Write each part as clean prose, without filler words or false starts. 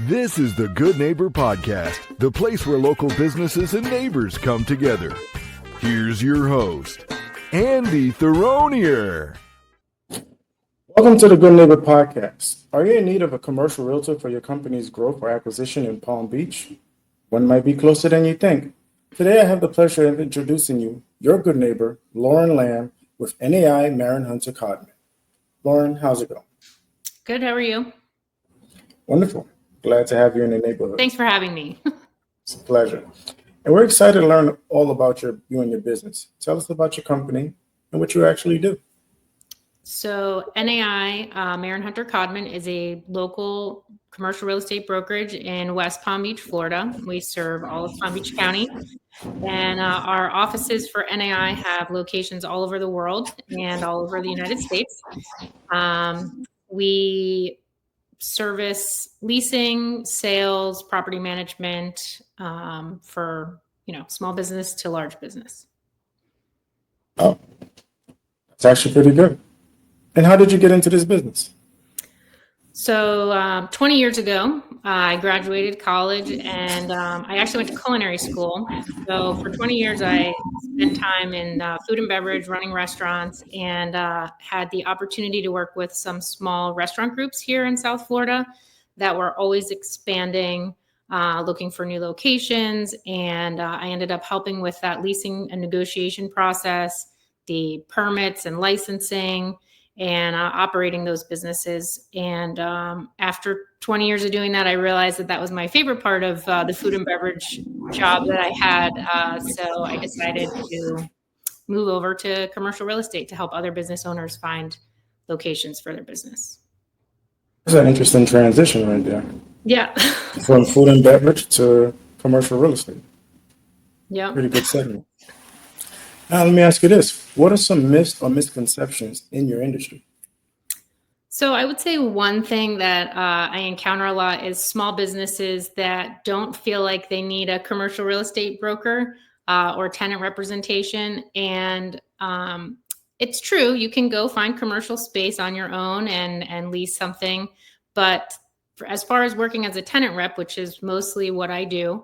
This is the Good Neighbor Podcast, the place where local businesses and neighbors come together. Here's your host, Andy Theronier. Welcome to the Good Neighbor Podcast. Are you in need of a commercial realtor for your company's growth or acquisition in Palm Beach? One might be closer than you think. Today I have the pleasure of introducing you, your good neighbor, Lauren Lam, with NAI Merin Codman. Lauren, how's it going? Good, how are you? Wonderful. Glad to have you in the neighborhood. Thanks for having me. It's a pleasure. And we're excited to learn all about you and your business. Tell us about your company and what you actually do. So NAI, Merin Codman, is a local commercial real estate brokerage in West Palm Beach, Florida. We serve all of Palm Beach County. And our offices for NAI have locations all over the world and all over the United States. We service leasing, sales, property management for small business to large business. Oh, that's actually pretty good. And how did you get into this business? So 20 years ago, I graduated college and I actually went to culinary school. So for 20 years, I spent time in food and beverage, running restaurants, and had the opportunity to work with some small restaurant groups here in South Florida that were always expanding, looking for new locations. And I ended up helping with that leasing and negotiation process, the permits and licensing, and operating those businesses. And after 20 years of doing that, I realized that was my favorite part of the food and beverage job that I had. So I decided to move over to commercial real estate to help other business owners find locations for their business. That's an interesting transition right there. Yeah. From food and beverage to commercial real estate. Yeah. Pretty good segment. Now, let me ask you this. What are some myths or misconceptions in your industry? So I would say one thing that I encounter a lot is small businesses that don't feel like they need a commercial real estate broker or tenant representation. And it's true, you can go find commercial space on your own and lease something. But as far as working as a tenant rep, which is mostly what I do,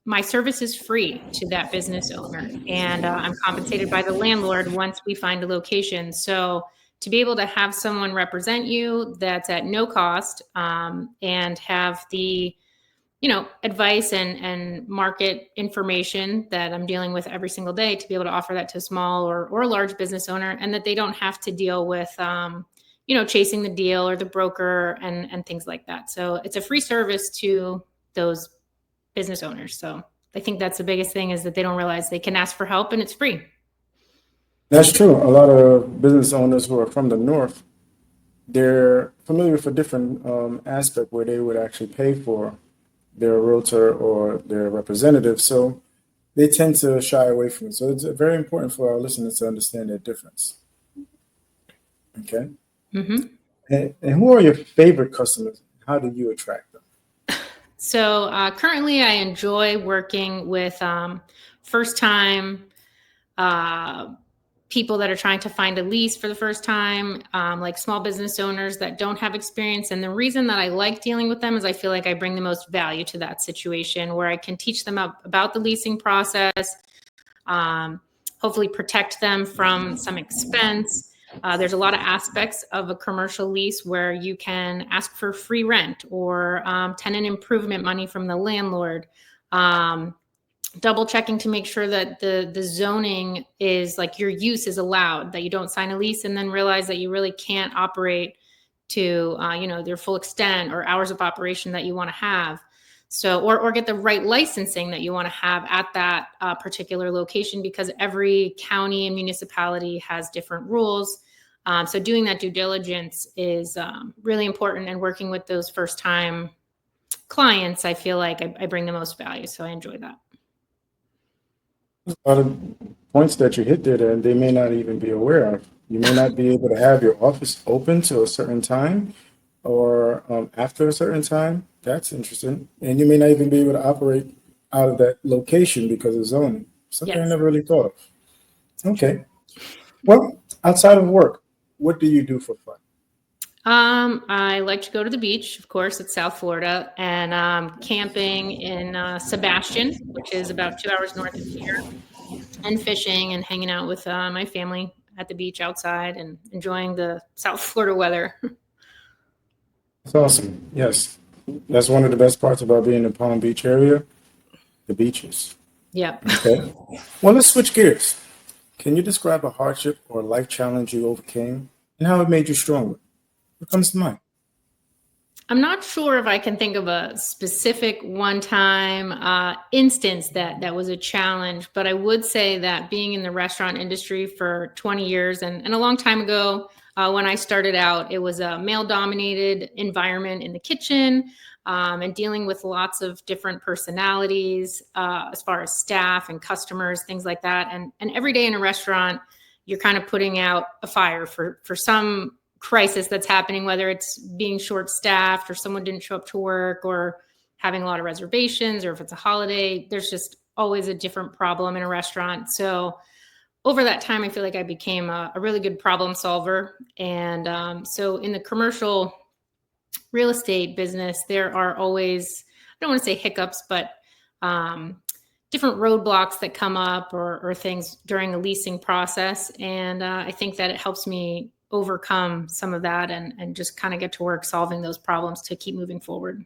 my service is free to that business owner, and I'm compensated by the landlord once we find a location. So to be able to have someone represent you that's at no cost and have the advice and market information that I'm dealing with every single day, to be able to offer that to a small or large business owner, and that they don't have to deal with chasing the deal or the broker and things like that. So it's a free service to those business owners. So I think that's the biggest thing, is that they don't realize they can ask for help and it's free. That's true. A lot of business owners who are from the north, they're familiar with a different aspect where they would actually pay for their realtor or their representative. So they tend to shy away from it. So it's very important for our listeners to understand that difference. Okay. Mm-hmm. And who are your favorite customers? How do you attract them? So currently I enjoy working with first-time people that are trying to find a lease for the first time, like small business owners that don't have experience. And the reason that I like dealing with them is I feel like I bring the most value to that situation, where I can teach them about the leasing process, hopefully protect them from some expense. There's a lot of aspects of a commercial lease where you can ask for free rent or tenant improvement money from the landlord, double checking to make sure that the zoning is like your use is allowed, that you don't sign a lease and then realize that you really can't operate to their full extent or hours of operation that you want to have. So, or get the right licensing that you want to have at that particular location, because every county and municipality has different rules. So doing that due diligence is really important, and working with those first-time clients, I feel like I bring the most value. So I enjoy that. A lot of points that you hit there and they may not even be aware of. You may not be able to have your office open to a certain time or after a certain time. That's interesting. And you may not even be able to operate out of that location because of zoning. Something I never really thought of. Okay. Well, outside of work, what do you do for fun? I like to go to the beach, of course, it's South Florida, and camping in Sebastian, which is about 2 hours north of here, and fishing and hanging out with my family at the beach outside and enjoying the South Florida weather. That's awesome. Yes. That's one of the best parts about being in the Palm Beach area, the beaches. Yep. Okay. Well, let's switch gears. Can you describe a hardship or life challenge you overcame and how it made you stronger? What comes to mind? I'm not sure if I can think of a specific one-time instance that was a challenge, but I would say that being in the restaurant industry for 20 years and a long time ago, when I started out, it was a male-dominated environment in the kitchen, and dealing with lots of different personalities as far as staff and customers, things like that. And every day in a restaurant, you're kind of putting out a fire for some crisis that's happening, whether it's being short-staffed or someone didn't show up to work or having a lot of reservations, or if it's a holiday. There's just always a different problem in a restaurant. So over that time, I feel like I became a really good problem solver. And so in the commercial real estate business, there are always, I don't want to say hiccups, but different roadblocks that come up or things during the leasing process. And I think that it helps me overcome some of that and just kind of get to work solving those problems to keep moving forward.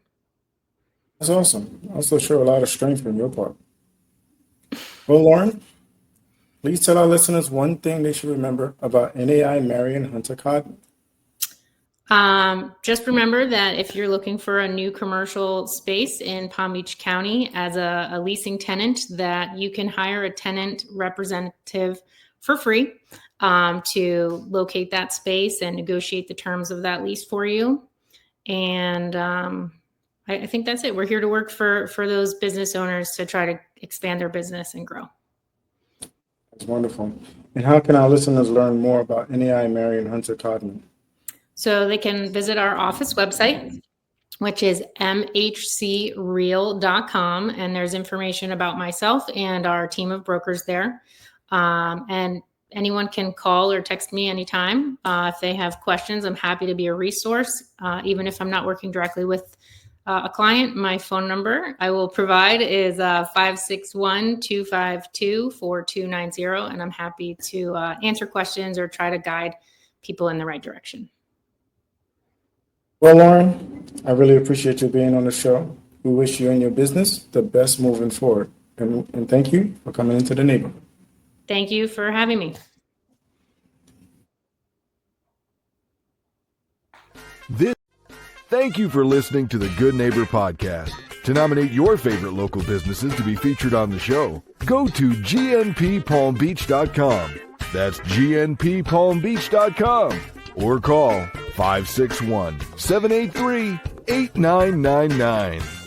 That's awesome. Also show a lot of strength from your part. Well, Lauren, please tell our listeners one thing they should remember about NAI Merin Hunter Codman. Just remember that if you're looking for a new commercial space in Palm Beach County as a leasing tenant, that you can hire a tenant representative for free to locate that space and negotiate the terms of that lease for you. And I think that's it. We're here to work for those business owners to try to expand their business and grow. That's wonderful. And how can our listeners learn more about NAI Merin Hunter Codman? So they can visit our office website, which is mhcreal.com. And there's information about myself and our team of brokers there. And anyone can call or text me anytime. If they have questions, I'm happy to be a resource. Even if I'm not working directly with a client, my phone number I will provide is 561-252-4290. And I'm happy to answer questions or try to guide people in the right direction. Well, Lauren, I really appreciate you being on the show. We wish you and your business the best moving forward. And thank you for coming into the neighborhood. Thank you for having me. Thank you for listening to the Good Neighbor Podcast. To nominate your favorite local businesses to be featured on the show, go to gnppalmbeach.com. That's gnppalmbeach.com. Or call 561-783-8999.